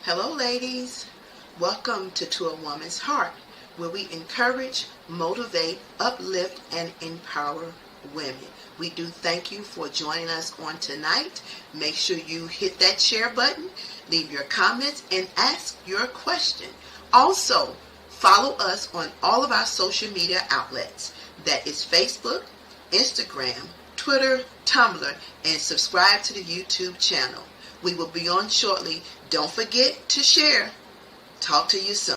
Hello, ladies. Welcome to A Woman's Heart, where we encourage, motivate, uplift, and empower women. We do thank you for joining us on tonight. Make sure you hit that share button, leave your comments, and ask your question. Also, follow us on all of our social media outlets. That is Facebook, Instagram, Twitter, Tumblr, and subscribe to the YouTube channel. We will be on shortly. Don't forget to share. Talk to you soon.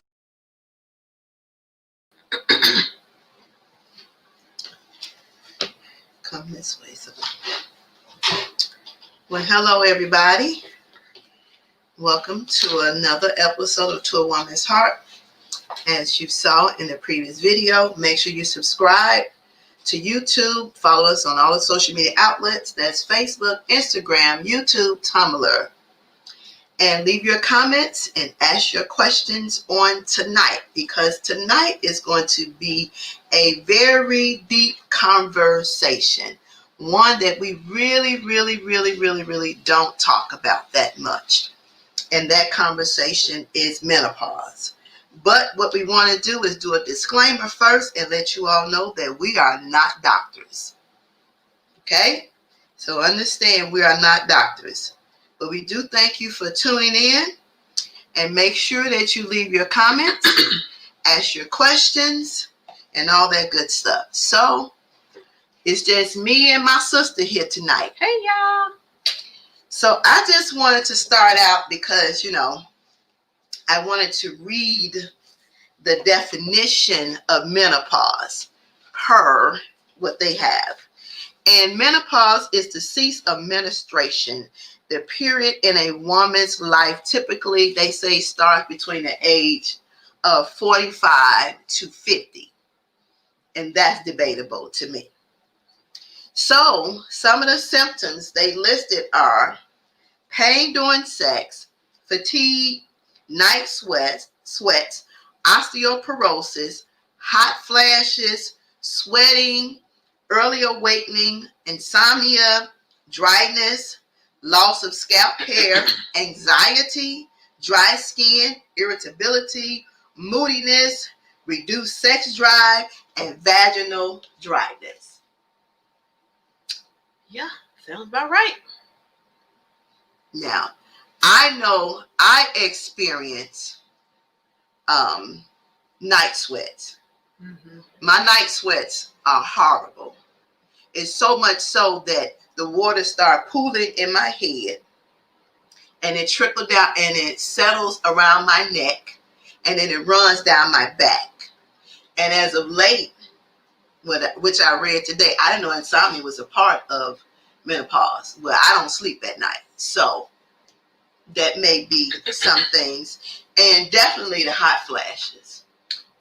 Come this way. Well, hello, everybody. Welcome to another episode of To a Woman's Heart. As you saw in the previous video, make sure you subscribe to YouTube. Follow us on all the social media outlets. That's Facebook, Instagram, YouTube, Tumblr. And leave your comments and ask your questions on tonight, because tonight is going to be a very deep conversation. One that we really don't talk about that much. And that conversation is menopause. But what we want to do is do a disclaimer first and let you all know that we are not doctors. Okay? So understand we are not doctors. But we do thank you for tuning in, and make sure that you leave your comments, ask your questions, and all that good stuff. So it's just me and my sister here tonight. Hey, y'all. So I just wanted to start out because, I wanted to read the definition of menopause per what they have. And menopause is the cease of menstruation. The period in a woman's life, typically they say starts between the age of 45 to 50. And that's debatable to me. So some of the symptoms they listed are pain during sex, fatigue, night sweats, osteoporosis, hot flashes, sweating, early awakening, insomnia, dryness, loss of scalp hair, anxiety, dry skin, irritability, moodiness, reduced sex drive, and vaginal dryness. Yeah, sounds about right. Now, I know I experience night sweats. Mm-hmm. My night sweats are horrible. It's so much so that the water started pooling in my head, and it trickled down and it settles around my neck, and then it runs down my back. And as of late, which I read today, I didn't know insomnia was a part of menopause. Well, I don't sleep at night, so that may be some things. And definitely the hot flashes.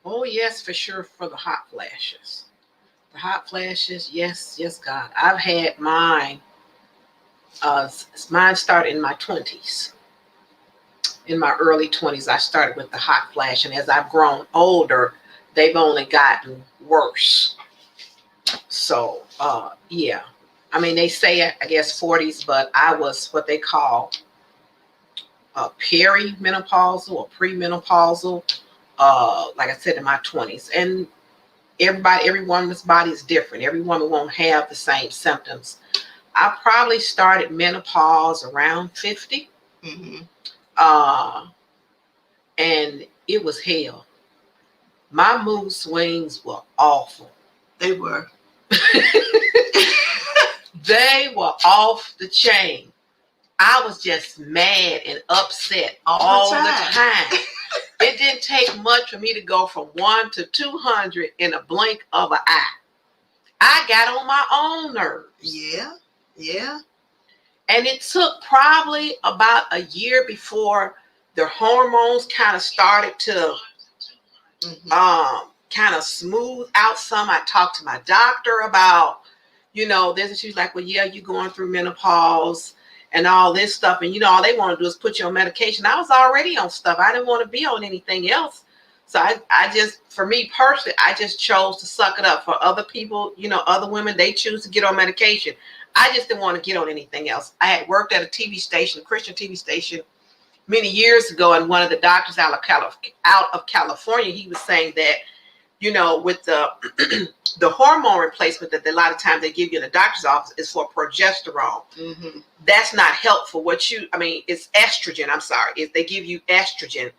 Oh, yes, for sure, for the hot flashes. The hot flashes, yes, God. I've had mine. Mine started in my 20s. In my early 20s, I started with the hot flash. And as I've grown older, they've only gotten worse. So, yeah. I mean, they say, I guess, 40s, but I was what they call perimenopausal or premenopausal, like I said, in my 20s. And every woman's body is different. Every woman won't have the same symptoms. I probably started menopause around 50. Mm-hmm. And it was hell. My mood swings were awful. They were. They were off the chain. I was just mad and upset all the time. It didn't take much for me to go from 1 to 200 in a blink of an eye. I got on my own nerves. Yeah. And it took probably about a year before the hormones kind of started to kind of smooth out some. I talked to my doctor about, this, and she was like, well, yeah, you're going through menopause and all this stuff. And, all they want to do is put you on medication. I was already on stuff. I didn't want to be on anything else. So I just, for me personally, I just chose to suck it up. For other people, other women, they choose to get on medication. I just didn't want to get on anything else. I had worked at a TV station, a Christian TV station, many years ago, and one of the doctors out of California, he was saying that, you know, with the the hormone replacement that a lot of times they give you in the doctor's office is for progesterone. Mm-hmm. That's not helpful. It's estrogen. I'm sorry, if they give you estrogen,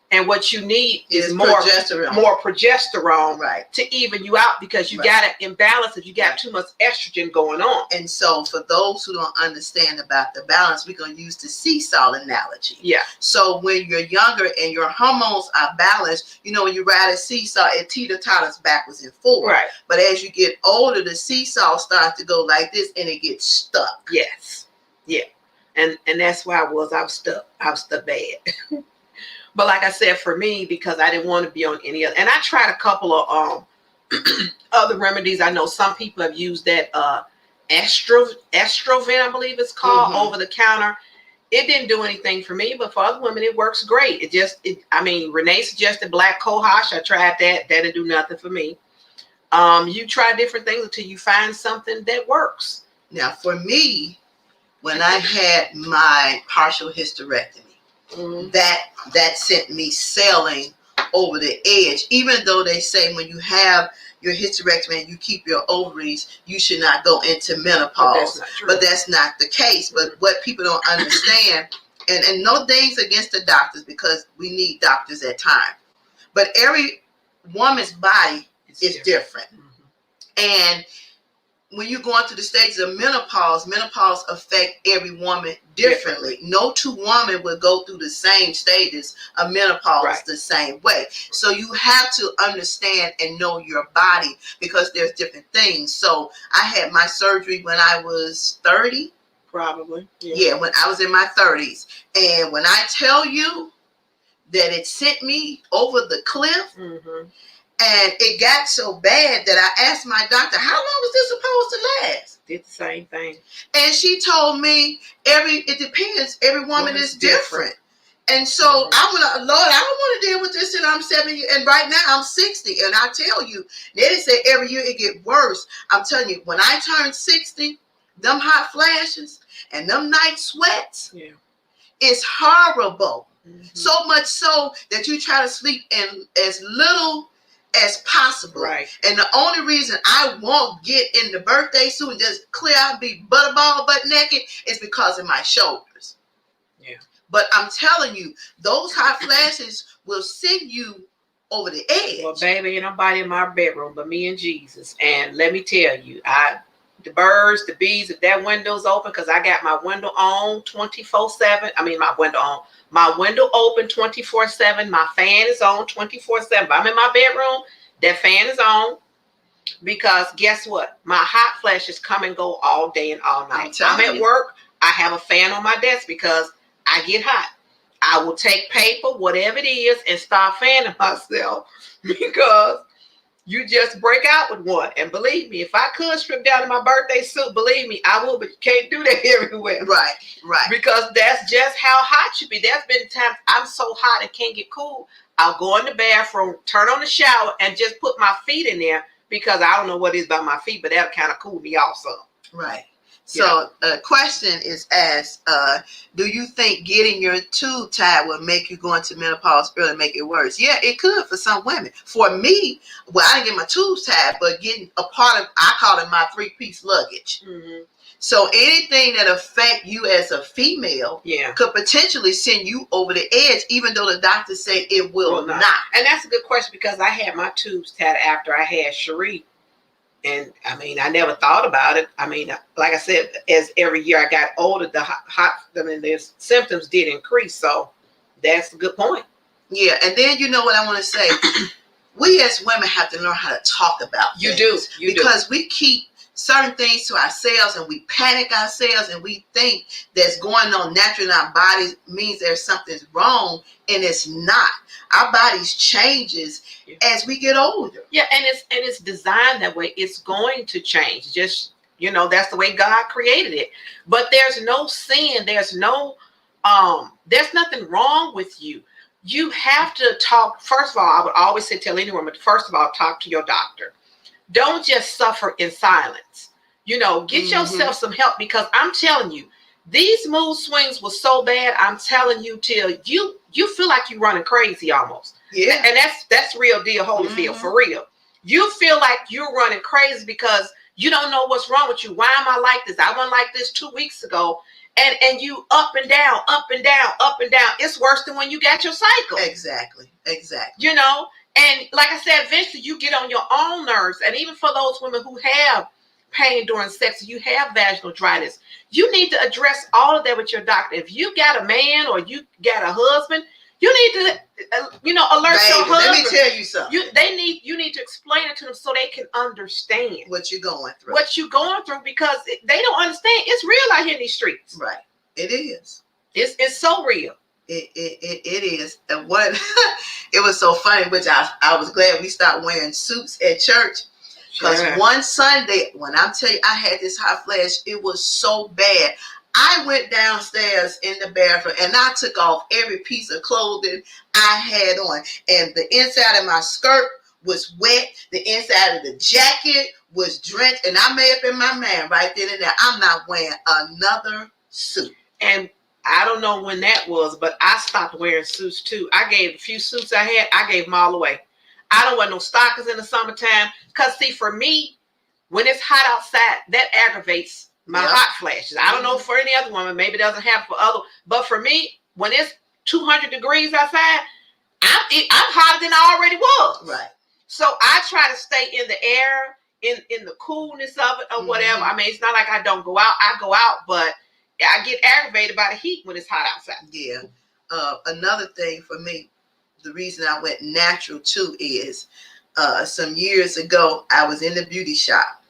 and what you need is more progesterone, right, to even you out, because you got an imbalance if you got too much estrogen going on. And so for those who don't understand about the balance, we're going to use the seesaw analogy. Yeah. So when you're younger and your hormones are balanced, you know, when you ride a seesaw, it teeter-totters backwards and forward. Right. But as you get older, the seesaw starts to go like this and it gets stuck. Yes. Yeah. And that's where I was stuck. I was stuck bad. But like I said, for me, because I didn't want to be on any other, and I tried a couple of other remedies. I know some people have used that estroven, I believe it's called, over the counter. It didn't do anything for me, but for other women, it works great. Renee suggested black cohosh. I tried that. That didn't do nothing for me. You try different things until you find something that works. Now, for me, when I had my partial hysterectomy, that sent me sailing over the edge. Even though they say when you have your hysterectomy and you keep your ovaries, you should not go into menopause. But that's not the case. But what people don't understand, and no things against the doctors, because we need doctors at times, but every woman's body is different. And when you're going through the stages of menopause affect every woman differently. No two women will go through the same stages of menopause the same way. So you have to understand and know your body, because there's different things. So I had my surgery when I was 30. Probably. Yeah, when I was in my 30s. And when I tell you that it sent me over the cliff, and it got so bad that I asked my doctor, how long was this supposed to last? Did the same thing. And she told me, it depends. Every woman is different. And so I'm like, Lord, I don't want to deal with this till I'm 70. And right now I'm 60. And I tell you, they say every year it get worse. I'm telling you, when I turned 60, them hot flashes and them night sweats, it's horrible. So much so that you try to sleep in as little as possible. Right. And the only reason I won't get in the birthday suit and just clear out and be butterball butt naked is because of my shoulders. Yeah. But I'm telling you, those hot flashes will send you over the edge. Well, baby, ain't nobody in my bedroom but me and Jesus. And let me tell you, the birds, the bees, if that window's open, because I got my window on 24/7. I mean, my window open 24/7. My fan is on 24/7. I'm in my bedroom, that fan is on, because guess what? My hot flashes come and go all day and all night. I'm at work. I have a fan on my desk because I get hot. I will take paper, whatever it is, and start fanning myself, because you just break out with one. And believe me, if I could strip down in my birthday suit, believe me, I would, but you can't do that everywhere. Right. Because that's just how hot you be. There's been times I'm so hot and can't get cool, I'll go in the bathroom, turn on the shower, and just put my feet in there, because I don't know what it is about my feet, but that'll kind of cool me off some. Right. So a question is asked, do you think getting your tube tied will make you go into menopause early, make it worse? Yeah, it could for some women. For me, well, I didn't get my tubes tied, but getting a part of, I call it my 3-piece luggage. So anything that affect you as a female could potentially send you over the edge, even though the doctor said it will not. And that's a good question, because I had my tubes tied after I had Cherie. And I mean, I never thought about it. I mean, like I said, as every year I got older, the symptoms did increase. So that's a good point. Yeah. And then you know what I want to say? We as women have to learn how to talk about things. Because we keep certain things to ourselves and we panic ourselves and we think that's going on naturally in our bodies means there's something's wrong, and it's not. Our bodies changes as we get older. Yeah, and it's designed that way. It's going to change. Just, that's the way God created it. But there's no sin. There's nothing wrong with you. You have to talk. First of all, I would always tell anyone, but first of all, talk to your doctor. Don't just suffer in silence. Get yourself some help, because I'm telling you, These mood swings were so bad, I'm telling you, till you feel like you're running crazy almost. Yeah. And that's real deal, Holyfield, for real. You feel like you're running crazy because you don't know what's wrong with you. Why am I like this? I wasn't like this 2 weeks ago. And you up and down, up and down, up and down. It's worse than when you got your cycle. Exactly. You know? And like I said, eventually you get on your own nerves. And even for those women who have pain during sex, you have vaginal dryness, you need to address all of that with your doctor. If you got a man or you got a husband, you need to, alert Baby, your husband. Let me tell you something. You need to explain it to them so they can understand what you're going through. Because they don't understand. It's real out here in these streets. Right. It is. It's so real. It is. And what it was so funny, which I was glad we stopped wearing suits at church. Because one Sunday, when I'm telling you, I had this hot flash, it was so bad. I went downstairs in the bathroom and I took off every piece of clothing I had on. And the inside of my skirt was wet. The inside of the jacket was drenched. And I made up in my mind right then and there, I'm not wearing another suit. And I don't know when that was, but I stopped wearing suits too. I gave a few suits I gave them all away. I don't wear no stockings in the summertime. Because see, for me, when it's hot outside, that aggravates my hot flashes. I don't know for any other woman. Maybe it doesn't happen for other. But for me, when it's 200 degrees outside, I'm hotter than I already was. Right. So I try to stay in the air, in the coolness of it or whatever. I mean, it's not like I don't go out. I go out, but I get aggravated by the heat when it's hot outside. Yeah. Another thing for me, the reason I went natural too is some years ago, I was in the beauty shop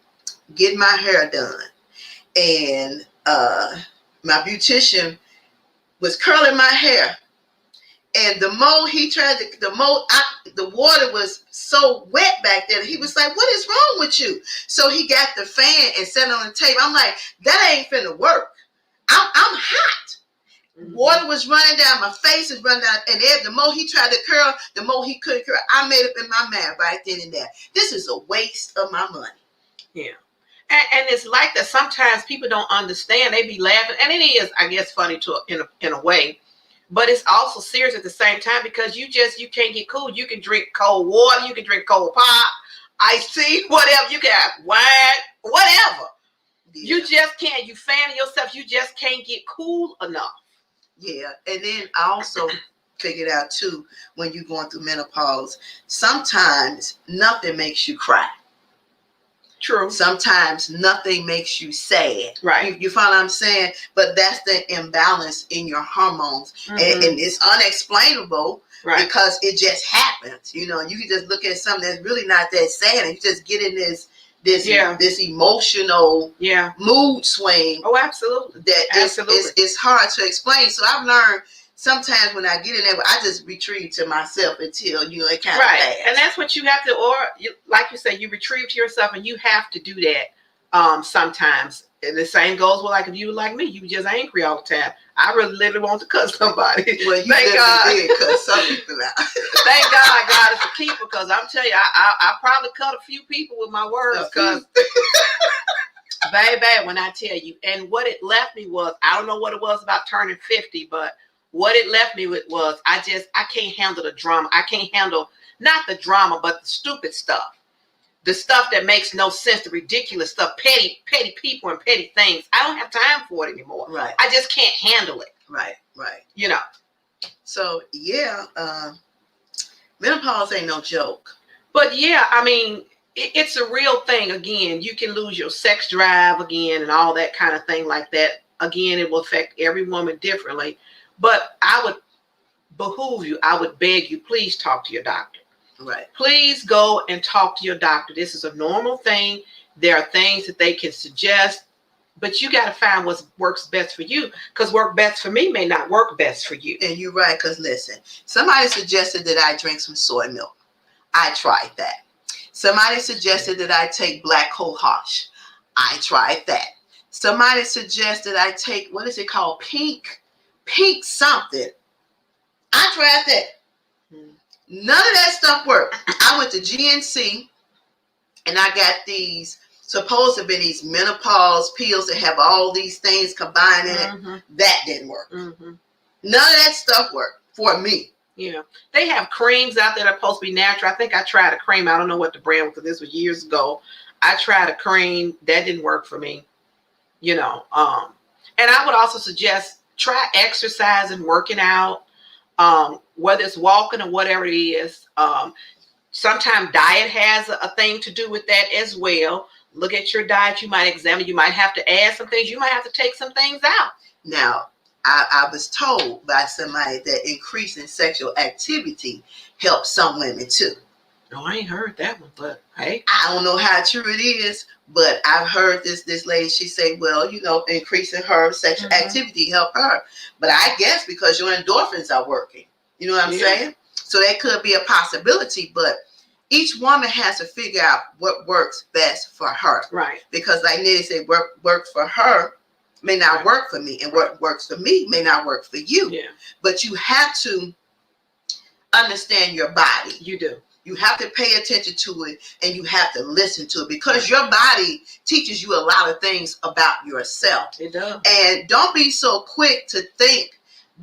getting my hair done. And my beautician was curling my hair. And the water was so wet back there. He was like, "What is wrong with you?" So he got the fan and set it on the table. I'm like, that ain't finna work. I'm hot. Water was running down. My face is running down. And the more he tried to curl, the more he couldn't curl. I made up in my mind right then and there, this is a waste of my money. Yeah. And it's like that. Sometimes people don't understand. They be laughing. And it is, I guess, funny in a way. But it's also serious at the same time because you can't get cool. You can drink cold water. You can drink cold pop, iced tea, whatever. You can have wine, whatever. Yeah. You just can't. You fan yourself. You just can't get cool enough. Yeah. And then I also figured out, too, when you're going through menopause, sometimes nothing makes you cry. True. Sometimes nothing makes you sad. Right. You find what I'm saying? But that's the imbalance in your hormones. And it's unexplainable because it just happens. You know, you can just look at something that's really not that sad and you just get in this emotional mood swing. Oh, absolutely. It's hard to explain. So I've learned sometimes when I get in there, I just retreat to myself until, it kind of passes. And that's what you have to, like you said, you retrieve to yourself and you have to do that sometimes. And the same goes with, like, if you were like me, you just angry all the time. I really literally want to cut somebody. Well, you thank God did cut some people out. Thank God is a keeper, because I'm telling you, I probably cut a few people with my words, because baby, when I tell you, and what it left me was, I don't know what it was about turning 50, but what it left me with was, I can't handle the drama. I can't handle, not the drama, but the stupid stuff. The stuff that makes no sense, the ridiculous stuff, petty people and petty things. I don't have time for it anymore. Right. I just can't handle it. Right. So, menopause ain't no joke. But I mean, it's a real thing. Again, you can lose your sex drive again and all that kind of thing like that. Again, it will affect every woman differently. But I would beg you, please talk to your doctor. Right. Please go and talk to your doctor. This is a normal thing. There are things that they can suggest, but you got to find what works best for you, because work best for me may not work best for you. And you're right, because listen, somebody suggested that I drink some soy milk. I tried that. Somebody suggested that I take black cohosh. I tried that. Somebody suggested I take, what is it called? Pink something. I tried that. None of that stuff worked. I went to GNC and I got these supposed to be these menopause pills that have all these things combined in it. That didn't work. None of that stuff worked for me. Yeah, they have creams out there that are supposed to be natural. I think I tried a cream. I don't know what the brand was because this was years ago. I tried a cream that didn't work for me. And I would also suggest try exercise and working out, whether it's walking or whatever it is. Sometimes diet has a thing to do with that as well. Look at your diet. You might examine. You might have to add some things. You might have to take some things out. Now, I was told by somebody that increasing sexual activity helps some women too. No, I ain't heard that one, but hey. I don't know how true it is, but I've heard this lady, she say, well, increasing her sexual activity help her. But I guess because your endorphins are working. You know what I'm saying? So that could be a possibility, but each woman has to figure out what works best for her. Right. Because like Nitty said, work for her may not work for me, and what works for me may not work for you. Yeah. But you have to understand your body. You do. You have to pay attention to it, and you have to listen to it, because your body teaches you a lot of things about yourself. It does. And don't be so quick to think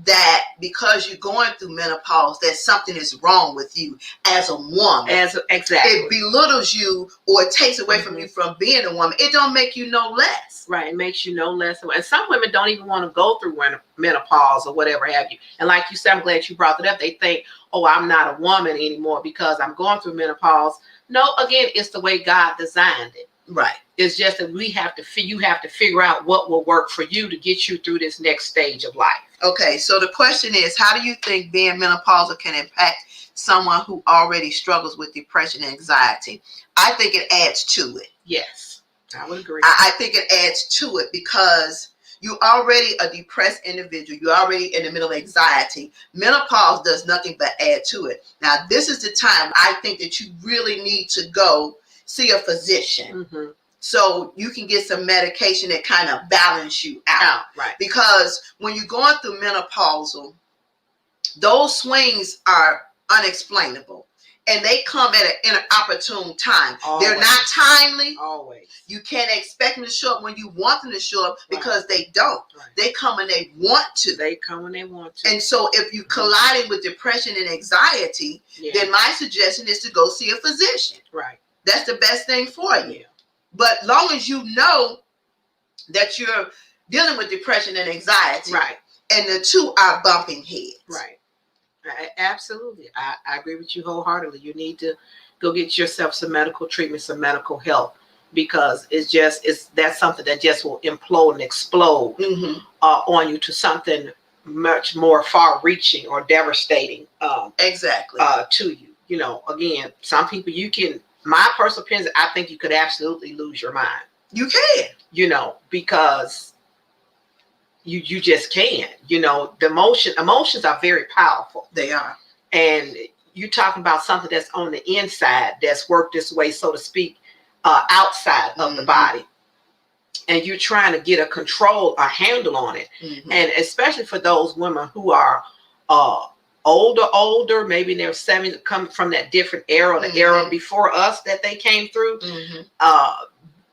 that because you're going through menopause that something is wrong with you as a woman. Exactly. It belittles you or it takes away from you from being a woman. It don't make you no less. Right. It makes you no less. And some women don't even want to go through menopause or whatever have you. And like you said, I'm glad you brought it up. They think, oh, I'm not a woman anymore because I'm going through menopause. No, again, it's the way God designed it. Right. It's just that you have to figure out what will work for you to get you through this next stage of life. Okay, so the question is, how do you think being menopausal can impact someone who already struggles with depression and anxiety? I think it adds to it. Yes, I would agree. I think it adds to it because you're already a depressed individual. You're already in the middle of anxiety. Menopause does nothing but add to it. Now, this is the time I think that you really need to go see a physician. So you can get some medication that kind of balance you out. Right. Because when you're going through menopausal, those swings are unexplainable. And they come at an inopportune time. Always. They're not timely. Always. You can't expect them to show up when you want them to show up, because they don't. Right. They come when they want to. They come when they want to. And so if you colliding with depression and anxiety, then my suggestion is to go see a physician. Right. That's the best thing for you. But long as you know that you're dealing with depression and anxiety, right, and the two are bumping heads. Right. Absolutely. I agree with you wholeheartedly. You need to go get yourself some medical treatment, some medical help, because that's something that just will implode and explode on you to something much more far-reaching or devastating. Exactly. To you. Again, some people my personal opinion, I think you could absolutely lose your mind. You can. Because you just can't. The emotions are very powerful. They are. And you're talking about something that's on the inside that's worked this way, so to speak, outside of the body. And you're trying to get a handle on it. And especially for those women who are older, maybe in their 70s, come from that different era, the era before us that they came through.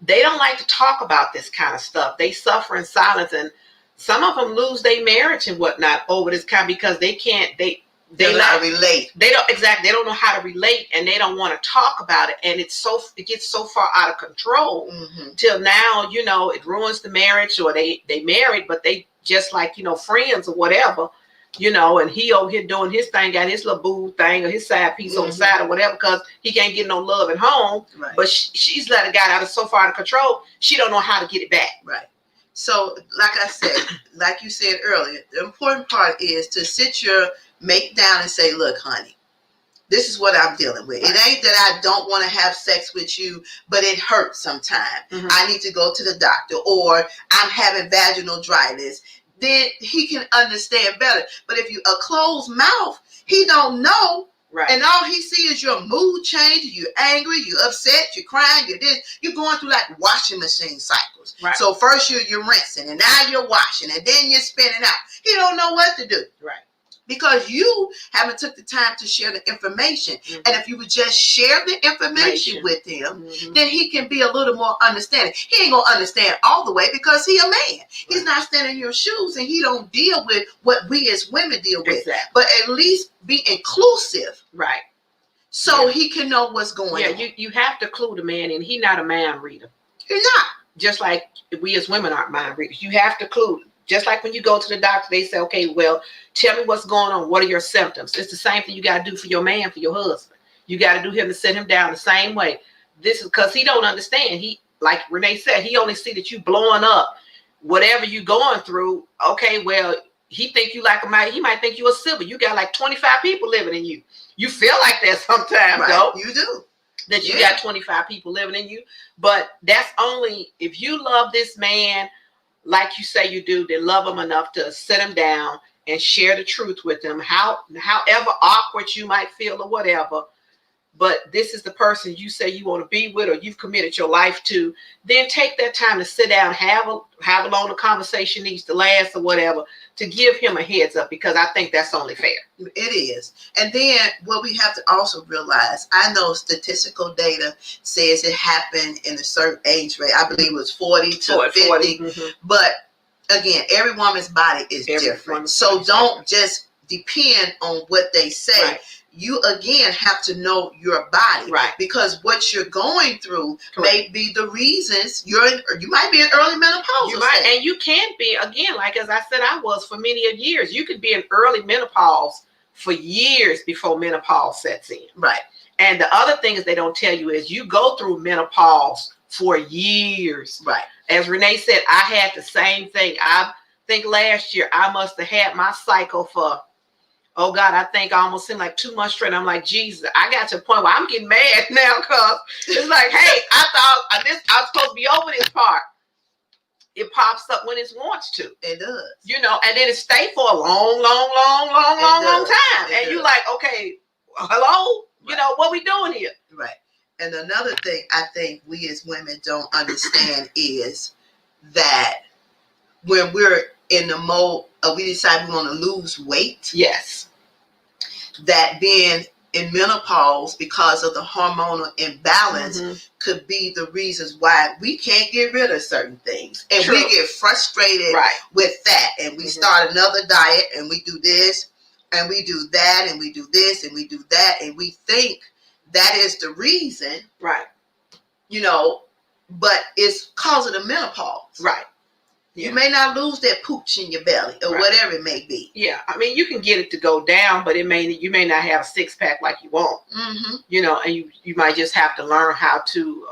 They don't like to talk about this kind of stuff. They suffer in silence, and some of them lose their marriage and whatnot over this kind, because they can't. They not relate. They don't know how to relate, and they don't want to talk about it. And it gets so far out of control till now. It ruins the marriage, or they married, but they just like friends or whatever. And he over here doing his thing, got his little boo thing or his side piece on the side or whatever, because he can't get no love at home. Right. But she's let it got out of so far out of control, she don't know how to get it back. Right. So, like I said, like you said earlier, the important part is to sit your mate down and say, look, honey, this is what I'm dealing with. Right. It ain't that I don't want to have sex with you, but it hurts sometimes. I need to go to the doctor, or I'm having vaginal dryness. Then he can understand better. But if you a closed mouth, he don't know. Right. And all he sees is your mood change. You're angry, you're upset, you're crying, you're going through like washing machine cycles. Right. So first you're rinsing, and now you're washing, and then you're spinning out. He don't know what to do. Right. because you haven't took the time to share the information. Mm-hmm. And if you would just share the information with him, then he can be a little more understanding. He ain't gonna understand all the way because he a man. Right. He's not standing in your shoes, and he don't deal with what we as women deal with. Exactly. But at least be inclusive. Right. So he can know what's going on. You have to clue the man in. He's not a mind reader. He's not. Just like we as women aren't mind readers. You have to clue. Just like when you go to the doctor, they say, okay, well, tell me what's going on. What are your symptoms? It's the same thing you got to do for your man, for your husband. You got to do him to sit him down the same way. This is because he don't understand. He, like Renee said, he only see that you blowing up whatever you going through. Okay, well, he think you like he might think you a civil. You got like 25 people living in you. You feel like that sometimes, though. You do. That you got 25 people living in you. But that's only if you love this man like you say you do, then love him enough to sit him down and share the truth with him. However awkward you might feel or whatever, but this is the person you say you want to be with or you've committed your life to, then take that time to sit down, have a long conversation needs to last or whatever, to give him a heads up, because I think that's only fair. It is. And then what we have to also realize, I know statistical data says it happened in a certain age rate. I believe it was 40 to 50. 40. Mm-hmm. But again, every woman's body is different. So don't just depend on what they say. Right. You again have to know your body, right? Because what you're going through may be the reasons you might be in early menopause. You might, and you can be again, like as I said, I was for many of years. You could be in early menopause for years before menopause sets in, right? And the other things they don't tell you is you go through menopause for years, right? As Renee said, I had the same thing. I think last year I must have had my cycle for. Oh God, I think I almost seemed like 2 months straight. I'm like, Jesus, I got to a point where I'm getting mad now because it's like, hey, I thought I was supposed to be over this part. It pops up when it wants to. It does. You know, and then it stays for a long time. And you're like, okay, hello? Right. You know, what we doing here? Right. And another thing I think we as women don't understand is that when we're in the mode of we decide we want to lose weight. Yes. That then in menopause, because of the hormonal imbalance, could be the reasons why we can't get rid of certain things. And we get frustrated with that. And we start another diet and we do this and we do that and we do this and we do that. And we think that is the reason. Right. You know, but it's causing the menopause. Right. Yeah. You may not lose that pooch in your belly or whatever it may be. Yeah, I mean, you can get it to go down, but you may not have a 6-pack like you want. Mm-hmm. You know, and you might just have to learn how to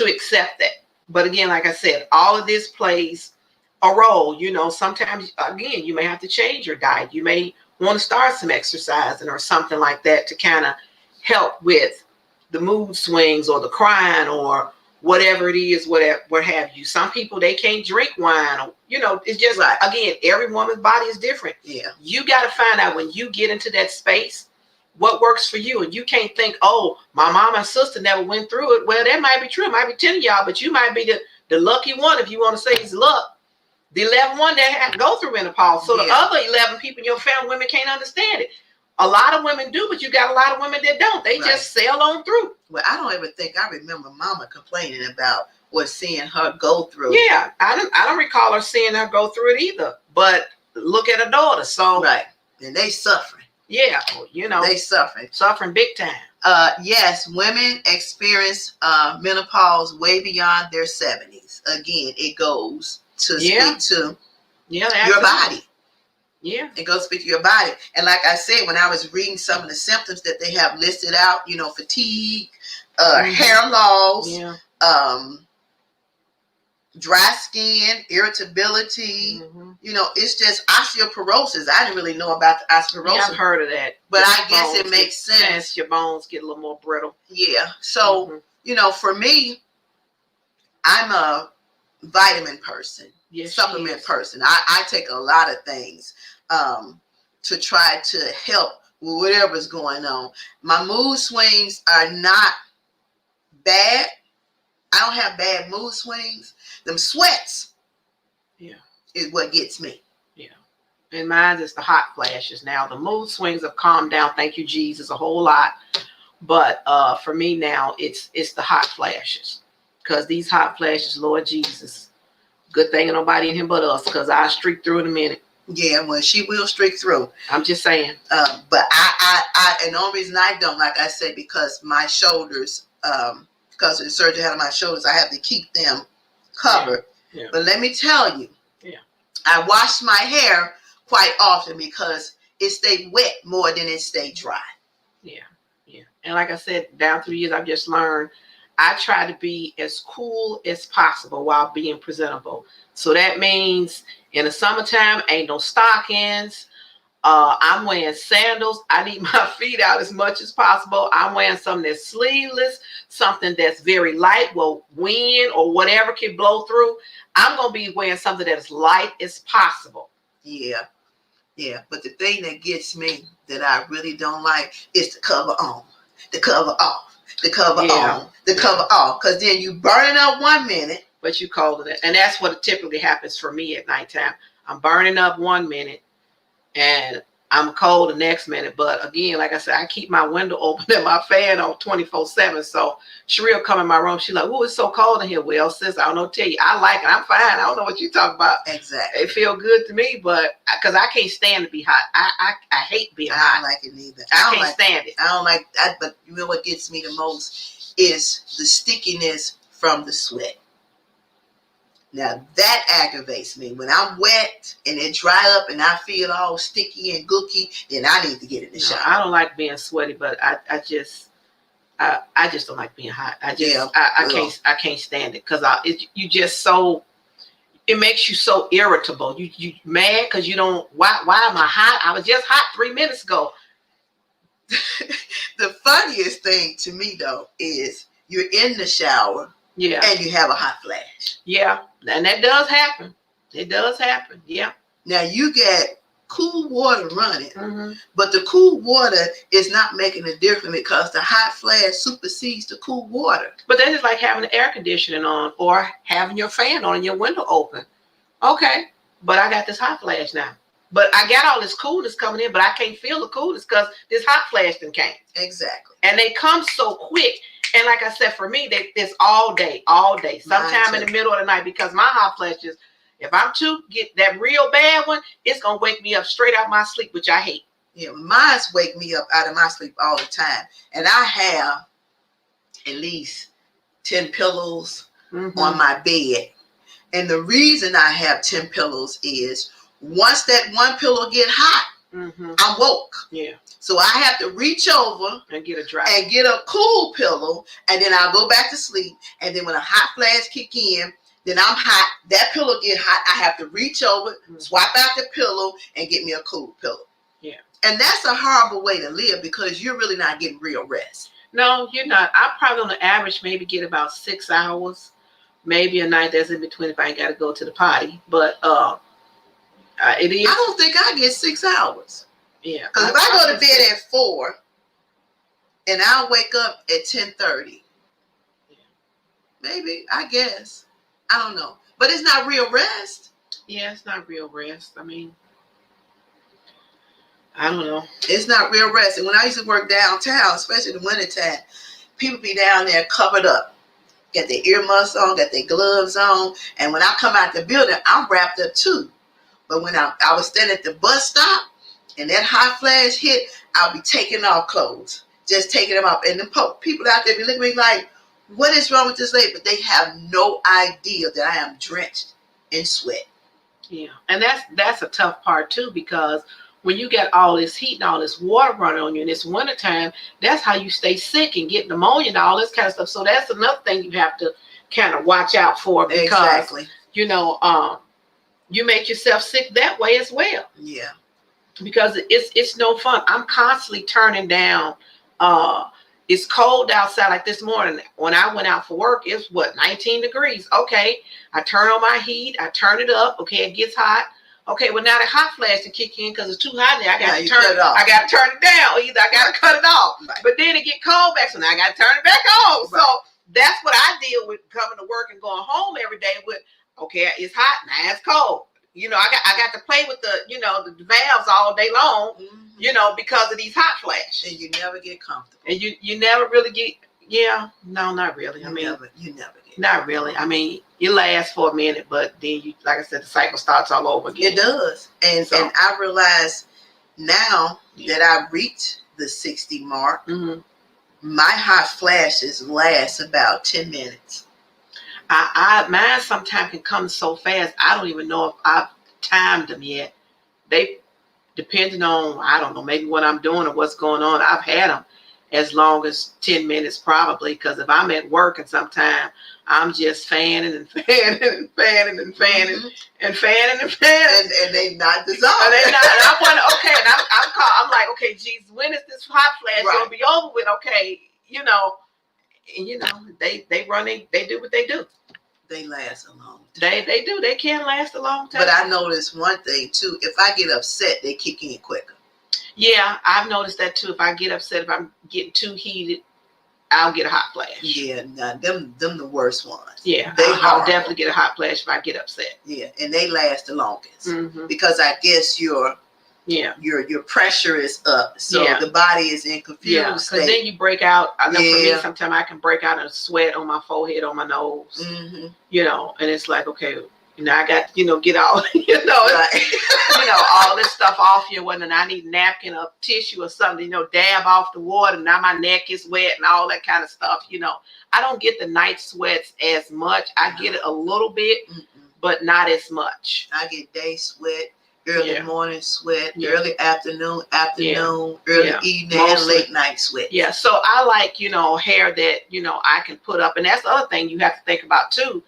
accept that. But again, like I said, all of this plays a role. You know, sometimes again, you may have to change your diet. You may want to start some exercising or something like that to kind of help with the mood swings or the crying or whatever it is, whatever, what have you. Some people, they can't drink wine. Or, you know, it's just, again, every woman's body is different. Yeah. You got to find out when you get into that space, what works for you. And you can't think, oh, my mom and sister never went through it. Well, that might be true. It might be 10 of y'all, but you might be the lucky one, if you want to say it's luck. The 11th one that had to go through menopause. So the other 11 people in your family, women can't understand it. A lot of women do, but you got a lot of women that don't. They just sail on through. Well, I don't ever think I remember Mama complaining about what seeing her go through. Yeah, I don't recall her seeing her go through it either. But look at her daughter. So and they suffering. Yeah, you know, they suffering big time. Yes, women experience menopause way beyond their 70s. Again, it goes to speak to your body. Yeah. It goes speak to your body. And like I said, when I was reading some of the symptoms that they have listed out, you know, fatigue, hair loss, dry skin, irritability, you know, it's just osteoporosis. I didn't really know about the osteoporosis. Yeah, I've heard of that. But I guess it makes sense. Your bones get a little more brittle. Yeah. So, you know, for me, I'm a vitamin person, supplement person. I take a lot of things to try to help with whatever's going on. My mood swings are not bad. I don't have bad mood swings. Them sweats is what gets me. Yeah. And mine is the hot flashes. Now the mood swings have calmed down. Thank you, Jesus, a whole lot. But for me now, it's the hot flashes. Because these hot flashes, Lord Jesus, good thing ain't nobody in here but us, because I streak through in a minute. Yeah, well, she will streak through. I'm just saying. But and the only reason I don't, like I said, because my shoulders, because of the surgery I had on my shoulders, I have to keep them covered. Yeah. Yeah. But let me tell you, yeah, I wash my hair quite often because it stayed wet more than it stayed dry. Yeah, yeah. And like I said, down through the years, I've just learned I try to be as cool as possible while being presentable. So that means in the summertime, ain't no stockings. I'm wearing sandals. I need my feet out as much as possible. I'm wearing something that's sleeveless, something that's very light. Well, wind or whatever can blow through. I'm going to be wearing something that's light as possible. Yeah. Yeah. But the thing that gets me that I really don't like is the cover on, the cover off, the cover on, the cover off. Because then you burning up 1 minute. But you cold it. And that's what typically happens for me at nighttime. I'm burning up 1 minute and I'm cold the next minute. But again, like I said, I keep my window open and my fan on 24/7. So Sheree come in my room. She's like, "Oh, it's so cold in here." Well, sis, I don't know what to tell you. I like it. I'm fine. I don't know what you talking about. Exactly. It feel good to me, but because I can't stand to be hot. I hate being hot. I don't like it neither. I can't stand it. I don't like that. But you know what gets me the most is the stickiness from the sweat. Now that aggravates me. When I'm wet and it dry up and I feel all sticky and gooky, then I need to get in the shower. I don't like being sweaty, but I just don't like being hot. I can't stand it because you just so, it makes you so irritable. You mad because you don't, why am I hot? I was just hot 3 minutes ago. The funniest thing to me though is you're in the shower, yeah, and you have a hot flash. Yeah, and that does happen. It does happen. Yeah. Now you get cool water running, mm-hmm. but the cool water is not making a difference because the hot flash supersedes the cool water. But that's just like having the air conditioning on or having your fan on and your window open. Okay, but I got this hot flash now. But I got all this coolness coming in, but I can't feel the coolness because this hot flash then came. Exactly. And they come so quick. And like I said, for me, it's all day. Sometime in the middle of the night, because my hot flashes, if I'm to get that real bad one, it's going to wake me up straight out of my sleep, which I hate. Yeah, mine's wake me up out of my sleep all the time. And I have at least 10 pillows on my bed. And the reason I have 10 pillows is once that one pillow get hot, I'm woke. Yeah. So I have to reach over and get a dry and get a cool pillow, and then I'll go back to sleep. And then when a hot flash kick in, then I'm hot. That pillow get hot. I have to reach over, swap out the pillow, and get me a cool pillow. Yeah. And that's a horrible way to live because you're really not getting real rest. No, you're not. I probably on the average maybe get about 6 hours, maybe a night that's in between if I ain't got to go to the potty. But it is. I don't think I get 6 hours. Yeah. Because if I go to bed at 4 and I'll wake up at 10:30, maybe, I guess. I don't know. But it's not real rest. Yeah, it's not real rest. I mean, I don't know. It's not real rest. And when I used to work downtown, especially in the wintertime, people be down there covered up. Got their earmuffs on, got their gloves on. And when I come out the building, I'm wrapped up too. But when I was standing at the bus stop and that hot flash hit, I'll be taking off clothes. Just taking them off. And the people out there be looking at me like, what is wrong with this lady? But they have no idea that I am drenched in sweat. Yeah. And that's a tough part too, because when you get all this heat and all this water running on you in this wintertime, that's how you stay sick and get pneumonia and all this kind of stuff. So that's another thing you have to kind of watch out for, because, you know, you make yourself sick that way as well. Yeah. Because it's no fun. I'm constantly turning down. It's cold outside. Like this morning when I went out for work, it's 19 degrees. Okay, I turn on my heat. I turn it up. Okay, it gets hot. Okay, well now the hot flash to kick in because it's too hot there. I got to turn it off. I got to turn it down. Either I got to cut it off. Right. But then it get cold back, so now I got to turn it back on. Right. So that's what I deal with coming to work and going home every day with. Okay, it's hot, now it's cold. You know, I got to play with the, you know, the valves all day long, you know, because of these hot flashes. And you never get comfortable. And you never really get, yeah, no, not really. You never get not really. I mean, it lasts for a minute, but then you, like I said, the cycle starts all over again. It does. And I realize now that I've reached the 60 mark, my hot flashes last about 10 minutes. Mine sometimes can come so fast, I don't even know if I've timed them yet. They, depending on, I don't know, maybe what I'm doing or what's going on, I've had them as long as 10 minutes probably, because if I'm at work and sometime I'm just fanning and fanning and fanning and fanning and fanning and fanning. And they not dissolved. And they not, and I wonder, okay, and I'm like, okay, geez, when is this hot flash gonna be over with? Okay, you know, and you know, they do what they do. They last a long time. They do. They can last a long time. But I noticed one thing too. If I get upset, they kick in quicker. Yeah, I've noticed that too. If I get upset, if I'm getting too heated, I'll get a hot flash. Yeah, nah, them the worst ones. Yeah, I'll definitely get a hot flash if I get upset. Yeah, and they last the longest because I guess your pressure is up, so the body is in confused. Yeah, because then you break out. I know for me, sometimes I can break out in sweat on my forehead, on my nose. You know, and it's like, okay, you know, I got, you know, get all, you know, you know, all this stuff off you, and I need a napkin or tissue or something, you know, dab off the water. Now my neck is wet and all that kind of stuff. You know, I don't get the night sweats as much. I get it a little bit, but not as much. I get day sweat, early morning sweat, early afternoon, early evening, and late night sweat. Yeah, so I like, you know, hair that, you know, I can put up. And that's the other thing you have to think about too.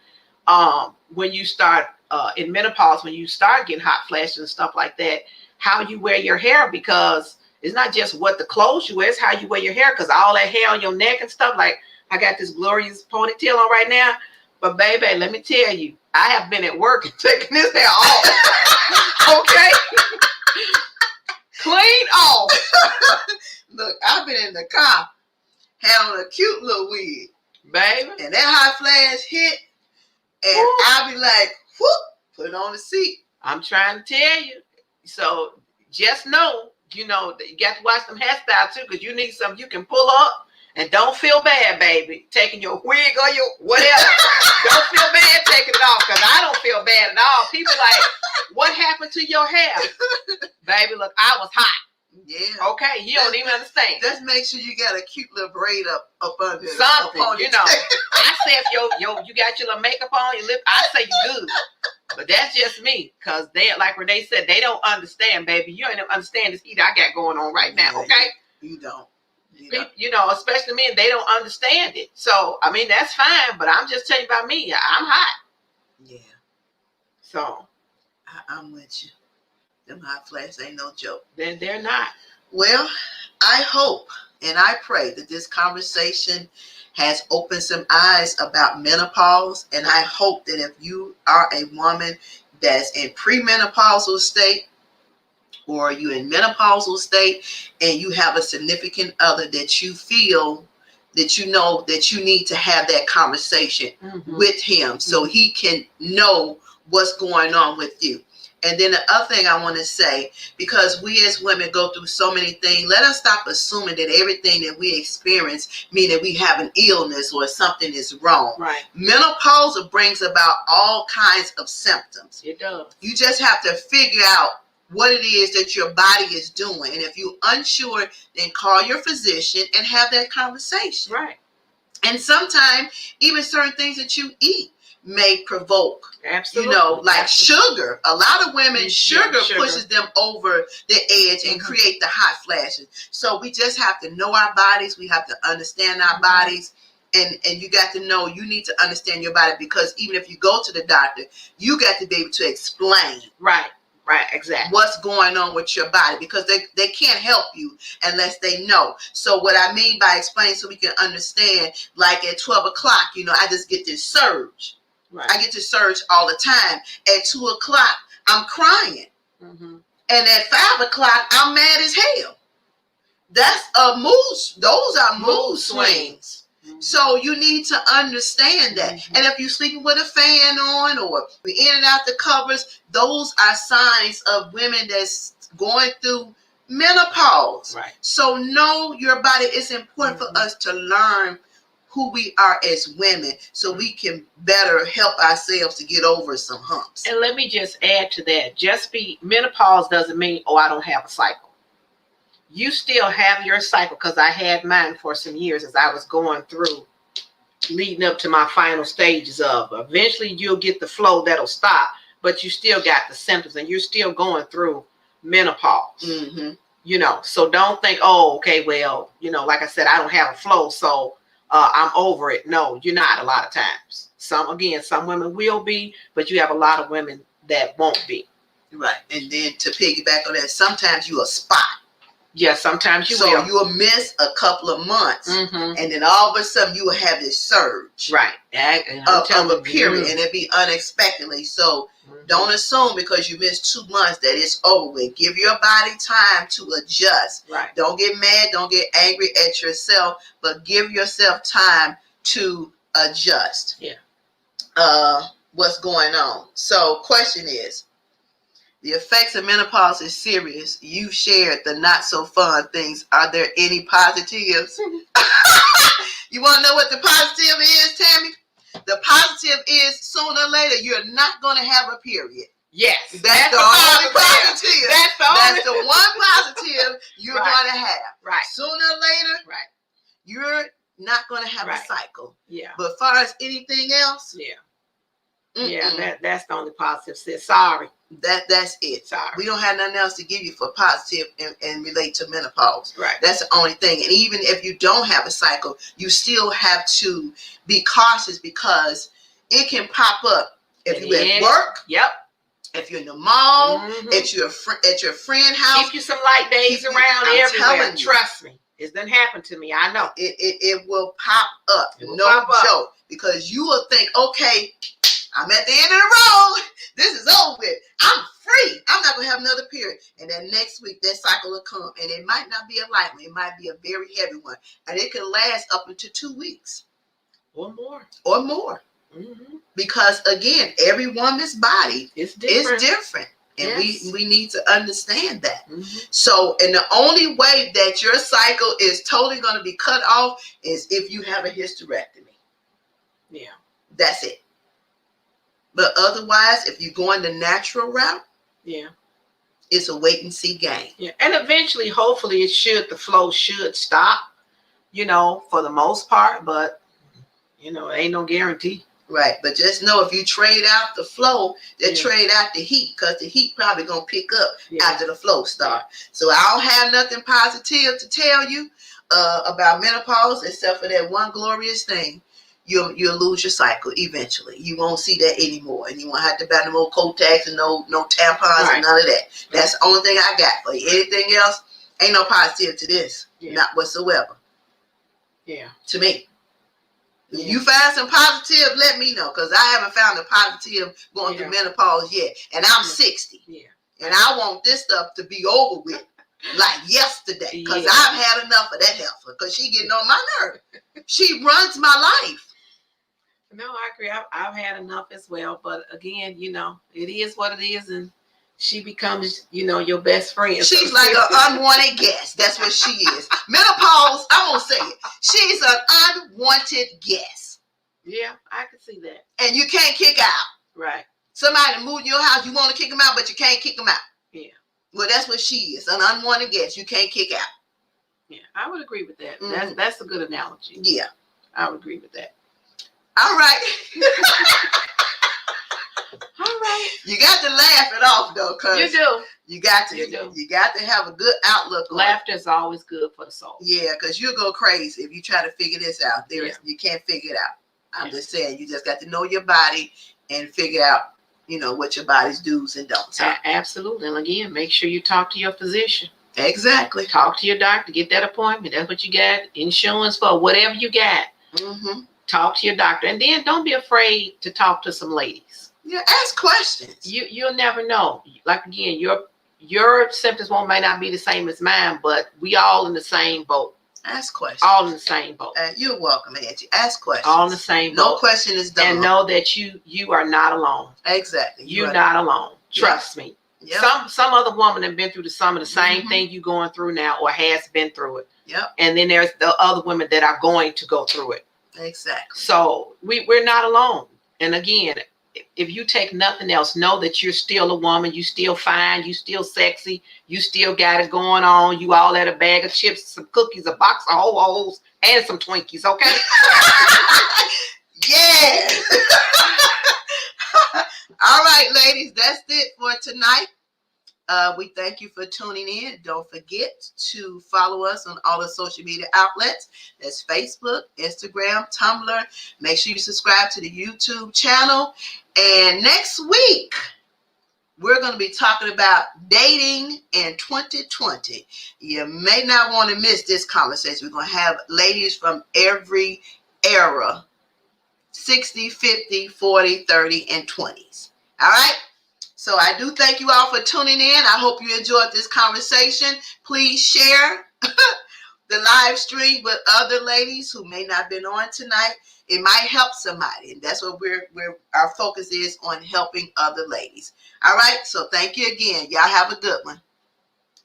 When you start in menopause, when you start getting hot flashes and stuff like that, how you wear your hair, because it's not just what the clothes you wear, it's how you wear your hair, because all that hair on your neck and stuff, like I got this glorious ponytail on right now, but baby, let me tell you, I have been at work and taking this hair off. Okay? Clean off. Look, I've been in the car, had on a cute little wig, baby, and that hot flash hit, and I'll be like, whoop, put it on the seat. I'm trying to tell you. So just know, you know, you got to watch them hairstyles too, because you need something you can pull up and don't feel bad, baby, taking your wig or your whatever. Don't feel bad taking it off, because I don't feel bad at all. People like, what happened to your hair? Baby, look, I was hot. Yeah. Okay, you don't even understand. Just make sure you got a cute little braid up under something, you know. I say if you got your little makeup on, your lip, I say you good. But that's just me, because they, like Renee said, they don't understand, baby. You ain't understand this heat I got going on right now, okay? You don't. You know, especially men, they don't understand it. So, I mean, that's fine, but I'm just telling you about me. I'm hot. Yeah. So. I'm with you. Them hot flashes ain't no joke. They're not. Well, I hope and I pray that this conversation has opened some eyes about menopause. And I hope that if you are a woman that's in premenopausal state, or you in menopausal state, and you have a significant other that you feel that you know that you need to have that conversation with him so he can know what's going on with you. And then the other thing I want to say, because we as women go through so many things, let us stop assuming that everything that we experience means that we have an illness or something is wrong. Right. Menopause brings about all kinds of symptoms. It does. You just have to figure out what it is that your body is doing. And if you're unsure, then call your physician and have that conversation. Right. And sometimes even certain things that you eat may provoke, absolutely, you know, like sugar. A lot of women, sugar pushes them over the edge and create the hot flashes. So we just have to know our bodies. We have to understand our bodies. And you got to know, you need to understand your body, because even if you go to the doctor, you got to be able to explain. Right. Right, exactly. What's going on with your body, because they can't help you unless they know. So what I mean by explaining, so we can understand, like at 12 o'clock, you know, I just get this surge. Right. I get this surge all the time. At 2 o'clock, I'm crying. And at 5 o'clock, I'm mad as hell. That's a mood. Those are mood swings. So you need to understand that. And if you're sleeping with a fan on or in and out the covers, those are signs of women that's going through menopause. Right. So know your body. It's important for us to learn who we are as women so we can better help ourselves to get over some humps. And let me just add to that. Menopause doesn't mean, oh, I don't have a cycle. You still have your cycle, because I had mine for some years as I was going through, leading up to my final stages of. Eventually you'll get the flow that'll stop, but you still got the symptoms and you're still going through menopause. You know, so don't think, oh, okay, well, you know, like I said, I don't have a flow, so I'm over it. No, you're not a lot of times. Some women will be, but you have a lot of women that won't be. Right. And then to piggyback on that, sometimes you a spot. Yeah, sometimes you will. So you'll miss a couple of months, and then all of a sudden you will have this surge, right, of a period, and it be unexpectedly. So don't assume because you missed 2 months that it's over with. Give your body time to adjust. Right. Don't get mad. Don't get angry at yourself, but give yourself time to adjust. Yeah. What's going on? So, question is. The effects of menopause is serious. You shared the not so fun things. Are there any positives? You want to know what the positive is, Tammy? The positive is sooner or later you're not going to have a period. Yes. That's the only positive. That's the one positive you're going to have. Right. Sooner or later, right, you're not going to have a cycle. Yeah. But as far as anything else, that's the only positive. Sis, sorry. That's it. Sorry. We don't have nothing else to give you for positive and relate to menopause. Right. That's the only thing. And even if you don't have a cycle, you still have to be cautious because it can pop up if you at work. Yep. If you're in the mall, at your friend house. Keep you some light days around everywhere. Trust me. It doesn't happen to me. I know. It will pop up. No joke. Because you will think, okay, I'm at the end of the road. This is over with. I'm free. I'm not going to have another period. And then next week, that cycle will come. And it might not be a light one. It might be a very heavy one. And it can last up into 2 weeks. Or more. Because, again, every woman's body is different. And we need to understand that. So, and the only way that your cycle is totally going to be cut off is if you have a hysterectomy. Yeah. That's it. But otherwise, if you're going the natural route, it's a wait and see game. Yeah. And eventually, hopefully, the flow should stop, you know, for the most part. But, you know, it ain't no guarantee. Right. But just know if you trade out the flow, then trade out the heat, because the heat probably going to pick up after the flow start. So I don't have nothing positive to tell you about menopause except for that one glorious thing. You'll lose your cycle eventually. You won't see that anymore, and you won't have to buy no more Kotex and no tampons and none of that. That's the only thing I got for you. Anything else, ain't no positive to this, not whatsoever. Yeah, to me. If you find some positive, let me know, because I haven't found a positive going through menopause yet, and I'm 60. And I want this stuff to be over with like yesterday, because I've had enough of that heifer, because she getting on my nerve. She runs my life. No, I agree. I've had enough as well. But again, you know, it is what it is. And she becomes, you know, your best friend. She's like an unwanted guest. That's what she is. Menopause, I won't say it. She's an unwanted guest. Yeah, I can see that. And you can't kick out. Right. Somebody moved in your house, you want to kick them out, but you can't kick them out. Yeah. Well, that's what she is. An unwanted guest. You can't kick out. Yeah, I would agree with that. That's a good analogy. Yeah. I would agree with that. All right. All right. You got to laugh it off though, cause you do. You got to. You got to have a good outlook. Laughter is always good for the soul. Yeah, because you'll go crazy if you try to figure this out. You can't figure it out. I'm just saying, you just got to know your body and figure out, you know, what your body's do's and don'ts. Absolutely. And again, make sure you talk to your physician. Exactly. Talk to your doctor. Get that appointment. That's what you got. Insurance for whatever you got. Talk to your doctor, and then don't be afraid to talk to some ladies. Yeah, ask questions. You'll never know. Like again, your symptoms might not be the same as mine, but we all in the same boat. Ask questions. All in the same boat. You're welcome, Angie. Ask questions. All in the same boat. No question is dumb. And know that you are not alone. Exactly. You're not alone. Trust me. Yep. Some other woman have been through some of the same thing you're going through now, or has been through it. Yep. And then there's the other women that are going to go through it. Exactly. So we're not alone. And again, if you take nothing else, know that you're still a woman. You still fine. You still sexy. You still got it going on. You all had a bag of chips, some cookies, a box of Ho-Hos, and some Twinkies. Okay. Yeah. All right, ladies, that's it for tonight. We thank you for tuning in. Don't forget to follow us on all the social media outlets. That's Facebook, Instagram, Tumblr. Make sure you subscribe to the YouTube channel. And next week, we're going to be talking about dating in 2020. You may not want to miss this conversation. We're going to have ladies from every era, 60, 50, 40, 30, and 20s. All right? So I do thank you all for tuning in. I hope you enjoyed this conversation. Please share the live stream with other ladies who may not have been on tonight. It might help somebody. And that's what our focus is, on helping other ladies. All right. So thank you again. Y'all have a good one.